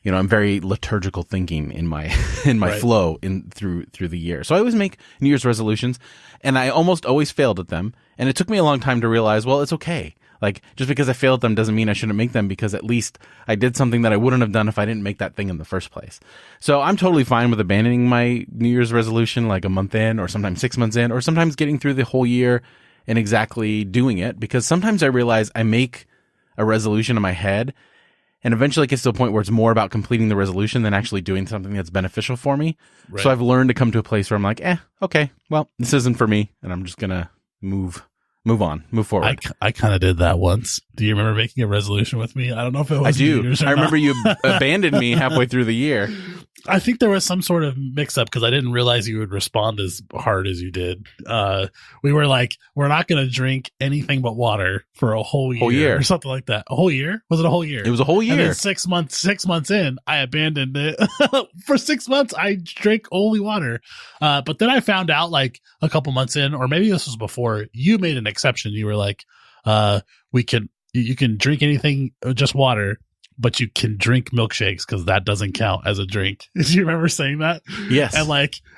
I'm very liturgical thinking in my right. flow through the year. So I always make New Year's resolutions, and I almost always failed at them. And it took me a long time to realize, well, it's okay. Like, just because I failed at them doesn't mean I shouldn't make them, because at least I did something that I wouldn't have done if I didn't make that thing in the first place. So I'm totally fine with abandoning my New Year's resolution like a month in, or sometimes 6 months in, or sometimes getting through the whole year and exactly doing it, because sometimes I realize I make a resolution in my head, and eventually it gets to a point where it's more about completing the resolution than actually doing something that's beneficial for me. Right. So I've learned to come to a place where I'm like, okay, well, this isn't for me, and I'm just going to move on, move forward. I kind of did that once. Do you remember making a resolution with me? I don't know if it was. I do. I remember you abandoned me halfway through the year. I think there was some sort of mix up because I didn't realize you would respond as hard as you did. We were like, we're not going to drink anything but water for a whole year or something like that. A whole year? Was it a whole year? It was a whole year. And then 6 months in, I abandoned it. For 6 months, I drank only water. But then I found out like a couple months in, or maybe this was before, you made an exception. You were like, you can drink anything, just water, but you can drink milkshakes because that doesn't count as a drink. Do you remember saying that? Yes.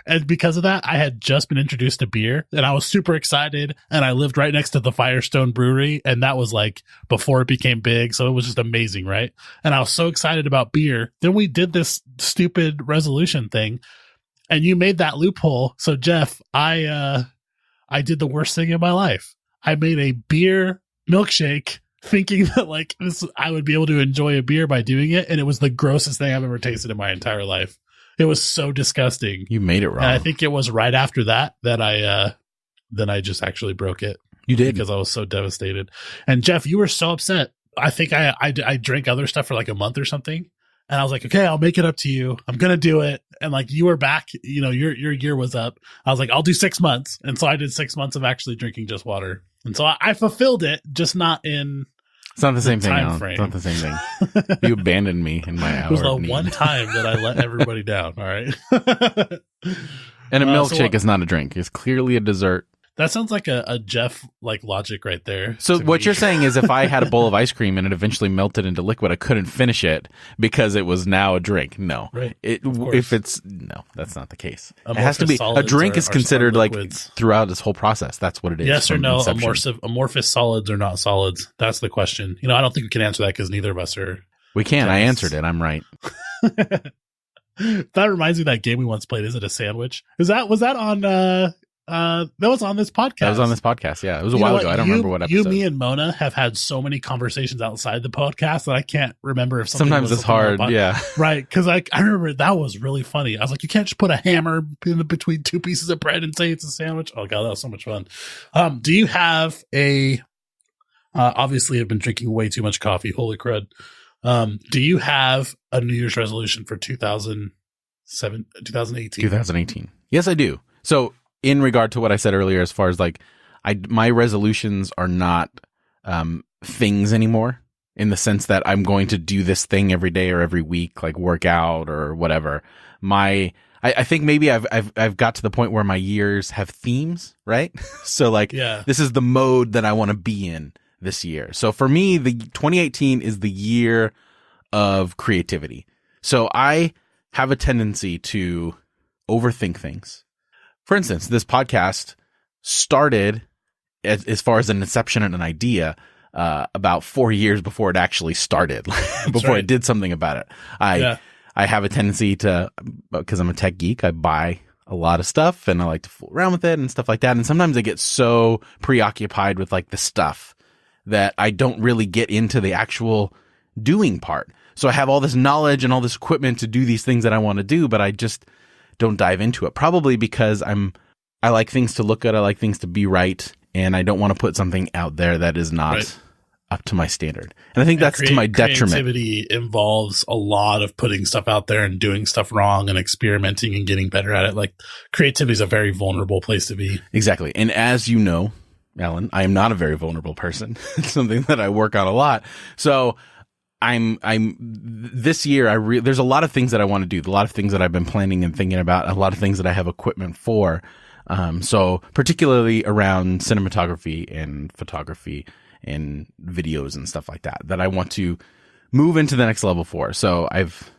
And because of that, I had just been introduced to beer, and I was super excited, and I lived right next to the Firestone Brewery, and that was like before it became big. So it was just amazing. Right. And I was so excited about beer. Then we did this stupid resolution thing, and you made that loophole. So Jeff, I did the worst thing in my life. I made a beer milkshake, thinking that like this, I would be able to enjoy a beer by doing it. And it was the grossest thing I've ever tasted in my entire life. It was so disgusting. You made it wrong. And I think it was right after that I just actually broke it. You did. Because I was so devastated. And Jeff, you were so upset. I think I drank other stuff for like a month or something. And I was like, okay, I'll make it up to you. I'm going to do it. And like, you were back, your year was up. I was like, I'll do 6 months. And so I did 6 months of actually drinking just water. And so I fulfilled it, just not in It's not the same thing, time Alan. frame. It's not the same thing. You abandoned me in my hour. It was the of need. one time that I let everybody down. All right. And a milkshake is not a drink. It's clearly a dessert. That sounds like a Jeff like logic right there. So what you're saying is if I had a bowl of ice cream and it eventually melted into liquid, I couldn't finish it because it was now a drink. No. Right. No, that's not the case. It has to be a Amorphous drink is considered like liquids. Throughout this whole process. That's what it is. Yes or no, inception. amorphous solids are not solids. That's the question. I don't think we can answer that because neither of us are. We can. I answered it. I'm right. That reminds me of that game we once played. Is it a sandwich? Was that on that was on this podcast? That was on this podcast. Yeah. It was a while ago. I don't remember what episode. You, me, and Mona have had so many conversations outside the podcast that I can't remember if sometimes it's hard. Yeah. Right. Because I remember that was really funny. I was like, you can't just put a hammer in between two pieces of bread and say it's a sandwich. Oh god, that was so much fun. Do you have obviously I've been drinking way too much coffee. Holy crud. Do you have a New Year's resolution for 2018? 2018. Yes, I do. So in regard to what I said earlier, as far as like, my resolutions are not things anymore in the sense that I'm going to do this thing every day or every week, like work out or whatever. I think maybe I've got to the point where my years have themes, right? So like, This is the mode that I want to be in this year. So for me, the 2018 is the year of creativity. So I have a tendency to overthink things. For instance, this podcast started as far as an inception and an idea about 4 years before it actually started, before I did something about it. I have a tendency to, because I'm a tech geek, I buy a lot of stuff and I like to fool around with it and stuff like that. And sometimes I get so preoccupied with like the stuff that I don't really get into the actual doing part. So I have all this knowledge and all this equipment to do these things that I want to do, but I just don't dive into it. Probably because I like things to look at, I like things to be right, and I don't want to put something out there that is not up to my standard. And I think that's to my detriment. Creativity involves a lot of putting stuff out there and doing stuff wrong and experimenting and getting better at it. Like creativity is a very vulnerable place to be. Exactly. And as you know, Alan, I am not a very vulnerable person. It's something that I work on a lot. So this year, there's a lot of things that I want to do, a lot of things that I've been planning and thinking about, a lot of things that I have equipment for. So particularly around cinematography and photography and videos and stuff like that I want to move into the next level for. So I've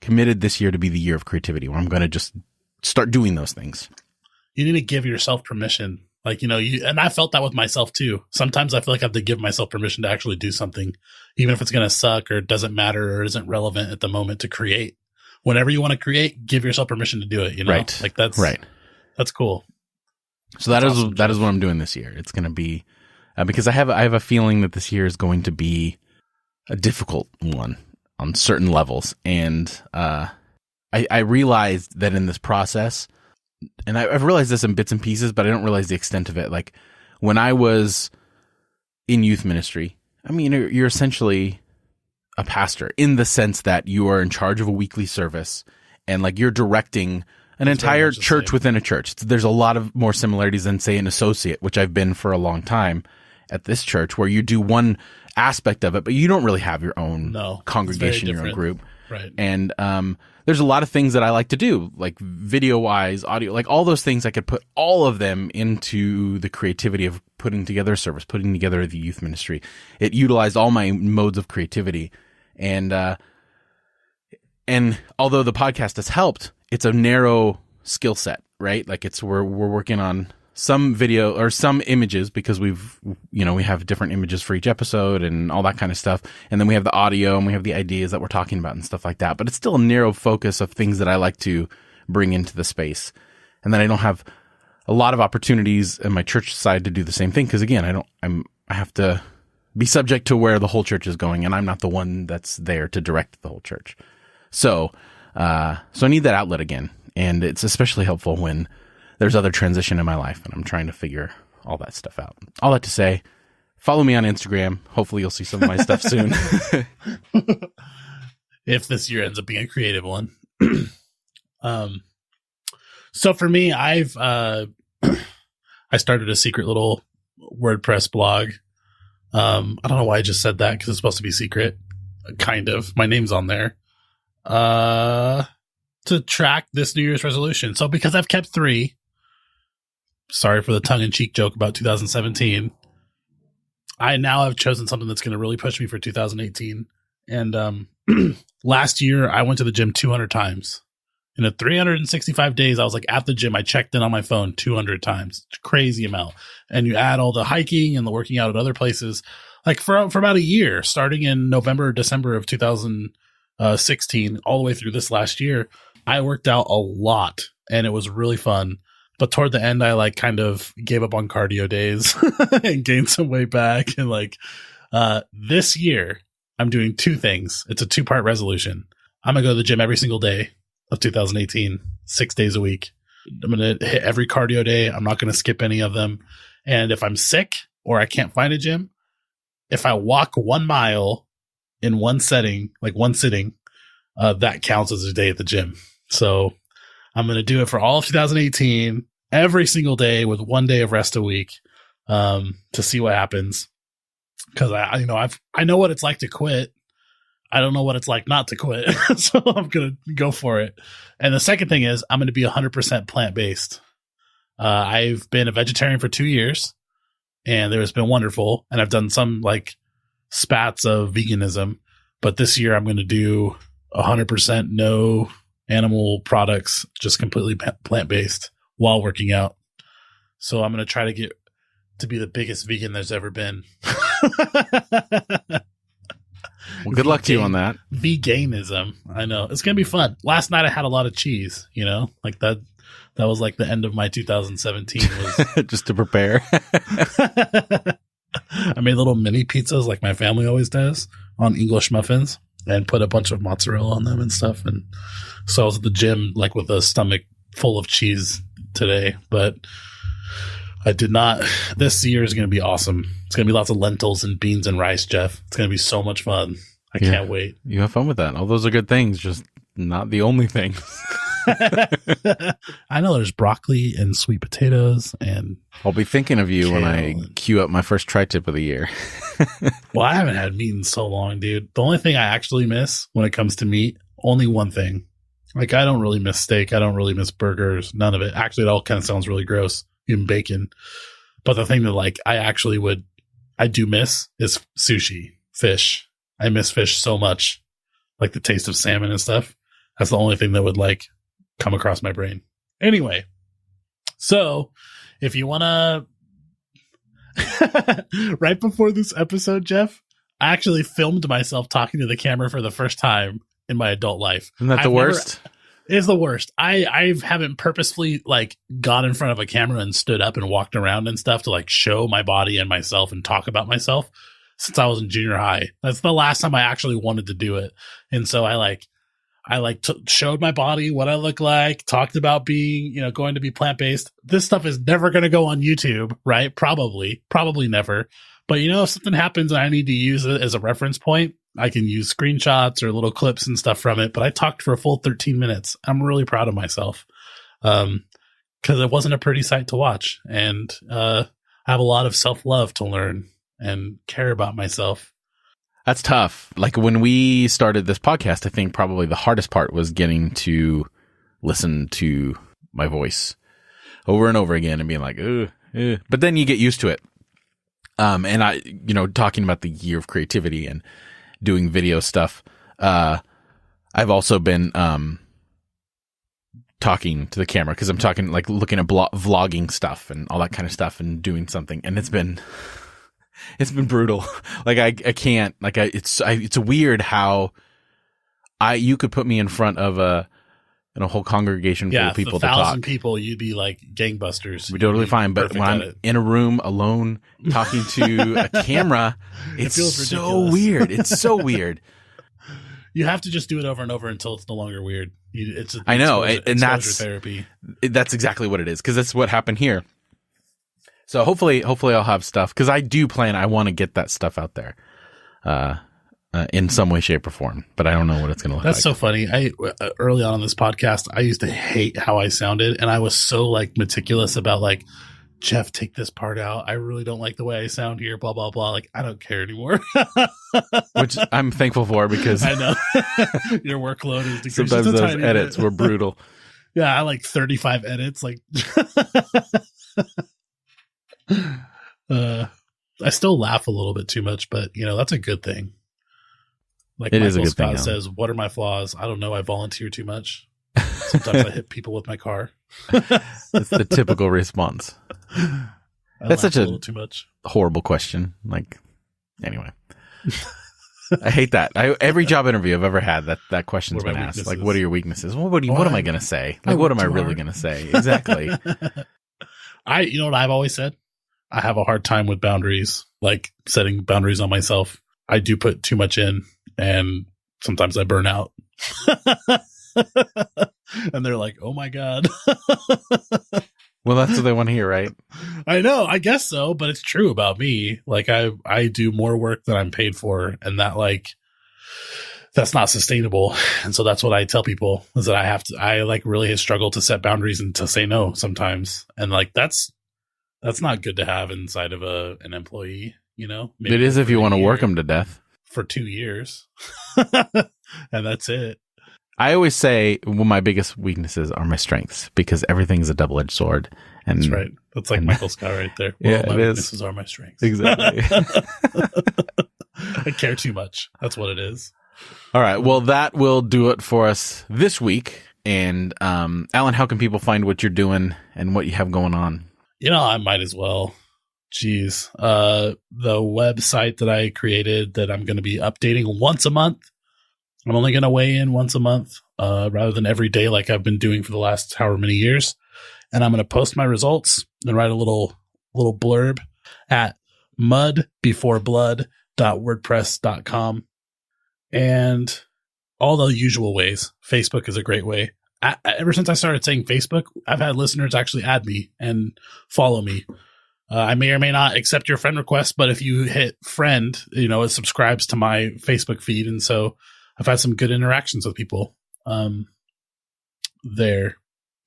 committed this year to be the year of creativity where I'm going to just start doing those things. You need to give yourself permission. Like, and I felt that with myself too. Sometimes I feel like I have to give myself permission to actually do something, even if it's going to suck or doesn't matter or isn't relevant at the moment to create. Whenever you want to create, give yourself permission to do it, Right. Like that's cool. So that's awesome, that is what I'm doing this year. It's going to be, because I have a feeling that this year is going to be a difficult one on certain levels. And, I realized that in this process, and I've realized this in bits and pieces, but I don't realize the extent of it. Like when I was in youth ministry, I mean, you're essentially a pastor in the sense that you are in charge of a weekly service and like you're directing an entire church within a church. There's a lot of more similarities than say an associate, which I've been for a long time at this church, where you do one aspect of it, but you don't really have your own congregation, your own group. Right. And, there's a lot of things that I like to do, like video wise, audio, like all those things. I could put all of them into the creativity of putting together a service, putting together the youth ministry. It utilized all my modes of creativity. And although the podcast has helped, it's a narrow skill set, right? Like we're working on some video or some images because we have different images for each episode and all that kind of stuff. And then we have the audio and we have the ideas that we're talking about and stuff like that. But it's still a narrow focus of things that I like to bring into the space. And then I don't have a lot of opportunities in my church side to do the same thing. Cause again, I have to be subject to where the whole church is going, and I'm not the one that's there to direct the whole church. So I need that outlet again. And it's especially helpful when there's other transition in my life and I'm trying to figure all that stuff out. All that to say, follow me on Instagram. Hopefully you'll see some of my stuff soon. If this year ends up being a creative one. So for me, I started a secret little WordPress blog. I don't know why I just said that because it's supposed to be secret. Kind of. My name's on there. To track this New Year's resolution. So because I've kept 3, sorry for the tongue-in-cheek joke about 2017, I now have chosen something that's going to really push me for 2018. And last year, I went to the gym 200 times. In a 365 days, I was like at the gym. I checked in on my phone 200 times. It's a crazy amount. And you add all the hiking and the working out at other places, like for about a year, starting in November, December of 2016, all the way through this last year, I worked out a lot and it was really fun. But toward the end, I like kind of gave up on cardio days and gained some weight back. And like this year, I'm doing 2 things. It's a 2-part resolution. I'm going to go to the gym every single day of 2018, 6 days a week. I'm going to hit every cardio day. I'm not going to skip any of them. And if I'm sick or I can't find a gym, if I walk 1 mile in one setting, like one sitting, that counts as a day at the gym. So I'm going to do it for all of 2018, every single day with 1 day of rest a week, to see what happens. Because I know what it's like to quit. I don't know what it's like not to quit. So I'm going to go for it. And the second thing is I'm going to be 100% plant-based. I've been a vegetarian for 2 years and it's been wonderful. And I've done some like spats of veganism, but this year I'm going to do 100% no animal products, just completely plant-based while working out. So I'm going to try to get to be the biggest vegan there's ever been. Well, good luck to you on that. Veganism. I know. It's going to be fun. Last night I had a lot of cheese, like that was like the end of my 2017 was just to prepare. I made little mini pizzas like my family always does on English muffins and put a bunch of mozzarella on them and stuff. And so I was at the gym like with a stomach full of cheese today, but I did not. This year is going to be awesome. It's going to be lots of lentils and beans and rice, Jeff. It's going to be so much fun. I can't wait. You have fun with that. All those are good things, just not the only things. I know there's broccoli and sweet potatoes, and I'll be thinking of you when I queue up my first tri-tip of the year. Well, I haven't had meat in so long, dude. The only thing I actually miss when it comes to meat, only one thing. Like, I don't really miss steak. I don't really miss burgers. None of it. Actually, it all kind of sounds really gross. Even bacon. But the thing that like I do miss is sushi, fish. I miss fish so much. Like the taste of salmon and stuff. That's the only thing that would like come across my brain. Anyway, so if you want to, right before this episode, Jeff, I actually filmed myself talking to the camera for the first time in my adult life. Isn't that the worst? It is the worst. I haven't purposefully like got in front of a camera and stood up and walked around and stuff to like show my body and myself and talk about myself since I was in junior high. That's the last time I actually wanted to do it. And so I showed my body what I look like, talked about being, going to be plant-based. This stuff is never going to go on YouTube, right? Probably never. But if something happens and I need to use it as a reference point, I can use screenshots or little clips and stuff from it. But I talked for a full 13 minutes. I'm really proud of myself because it wasn't a pretty sight to watch. And I have a lot of self-love to learn and care about myself. That's tough. Like when we started this podcast, I think probably the hardest part was getting to listen to my voice over and over again and being like, ugh. But then you get used to it. And I, talking about the year of creativity and doing video stuff, I've also been talking to the camera because I'm talking like looking at vlogging stuff and all that kind of stuff and doing something, and it's been brutal. Like I can't, like it's weird how you could put me in front of a whole congregation full of people to talk. 1,000 people, you'd be like gangbusters. We're totally fine. But when I'm in a room alone talking to a camera, it's so weird. It's so weird. You have to just do it over and over until it's no longer weird. I know. And that's therapy. That's exactly what it is. Cause that's what happened here. So hopefully I'll have stuff. Cause I want to get that stuff out there. In some way, shape, or form, but I don't know what it's going to look like. That's so funny. Early on in this podcast, I used to hate how I sounded, and I was so like meticulous about like Jeff, take this part out. I really don't like the way I sound here, blah, blah, blah. Like, I don't care anymore. Which I'm thankful for, because I know your workload is decreasing. Sometimes those edits were brutal. Yeah, I like 35 edits. Like, I still laugh a little bit too much, but that's a good thing. Like it Michael is a good Scott thing, says, "What are my flaws? I don't know. I volunteer too much. Sometimes I hit people with my car." That's the typical response. That's such a little too much. Horrible question. Like, anyway, I hate that. Every job interview I've ever had, that question's been asked. Weaknesses? Like, what are your weaknesses? Well, what am I going to say? Like, what am I really going to say? Exactly. You know what I've always said? I have a hard time with boundaries, like setting boundaries on myself. I do put too much in, and sometimes I burn out. And they're like, "Oh my God." Well, that's what they want to hear, right? I know, I guess so, but it's true about me. Like I do more work than I'm paid for, and that's not sustainable. And so that's what I tell people, is that I really struggle to set boundaries and to say no sometimes. And like, that's not good to have inside of an employee, Maybe it is if you want to work them to death. For 2 years. And that's it. I always say, well, my biggest weaknesses are my strengths, because everything's a double-edged sword. And that's right. That's like Michael Scott right there. Well, yeah, my weaknesses are my strengths. Exactly. I care too much. That's what it is. All right. Well, that will do it for us this week. And Alan, how can people find what you're doing and what you have going on? I might as well. Jeez. The website that I created that I'm going to be updating once a month. I'm only going to weigh in once a month rather than every day like I've been doing for the last however many years. And I'm going to post my results and write a little blurb at mudbeforeblood.wordpress.com. And all the usual ways. Facebook is a great way. Ever since I started saying Facebook, I've had listeners actually add me and follow me. I may or may not accept your friend request, but if you hit friend, it subscribes to my Facebook feed. And so I've had some good interactions with people there.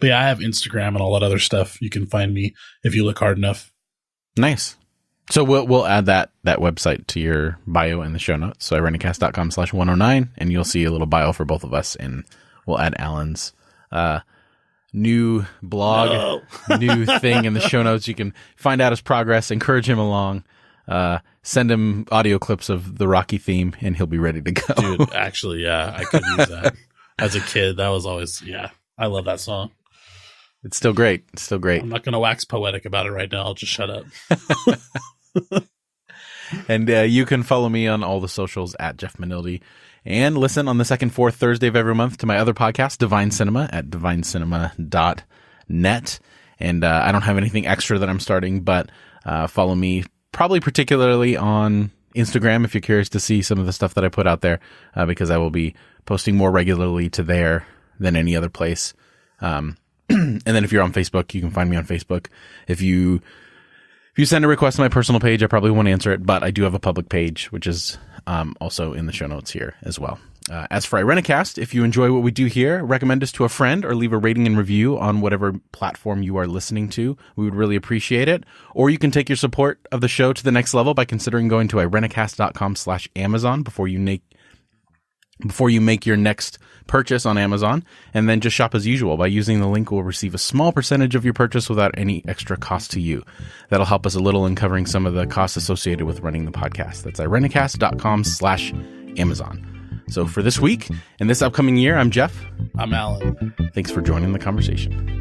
But yeah, I have Instagram and all that other stuff. You can find me if you look hard enough. Nice. So we'll add that website to your bio in the show notes. So irenicast.com/109, and you'll see a little bio for both of us. And we'll add Alan's new blog, new thing in the show notes. You can find out his progress, encourage him along, send him audio clips of the Rocky theme, and he'll be ready to go. Dude, actually, yeah, I could use that. As a kid, that was always, I love that song. It's still great. It's still great. I'm not going to wax poetic about it right now. I'll just shut up. And you can follow me on all the socials at Jeff Manildi, and listen on the second, fourth Thursday of every month to my other podcast, Divine Cinema, at divinecinema.net. And I don't have anything extra that I'm starting, but follow me probably particularly on Instagram if you're curious to see some of the stuff that I put out there, because I will be posting more regularly to there than any other place. And then if you're on Facebook, you can find me on Facebook. If you send a request to my personal page, I probably won't answer it, but I do have a public page, which is also in the show notes here as well. As for Irenicast, if you enjoy what we do here, recommend us to a friend or leave a rating and review on whatever platform you are listening to. We would really appreciate it. Or you can take your support of the show to the next level by considering going to irenicast.com/Amazon before you make your next purchase on Amazon, and then just shop as usual. By using the link, we'll receive a small percentage of your purchase without any extra cost to you. That'll help us a little in covering some of the costs associated with running the podcast. That's irenicast.com/Amazon. So for this week and this upcoming year, I'm Jeff. I'm Alan. Thanks for joining the conversation.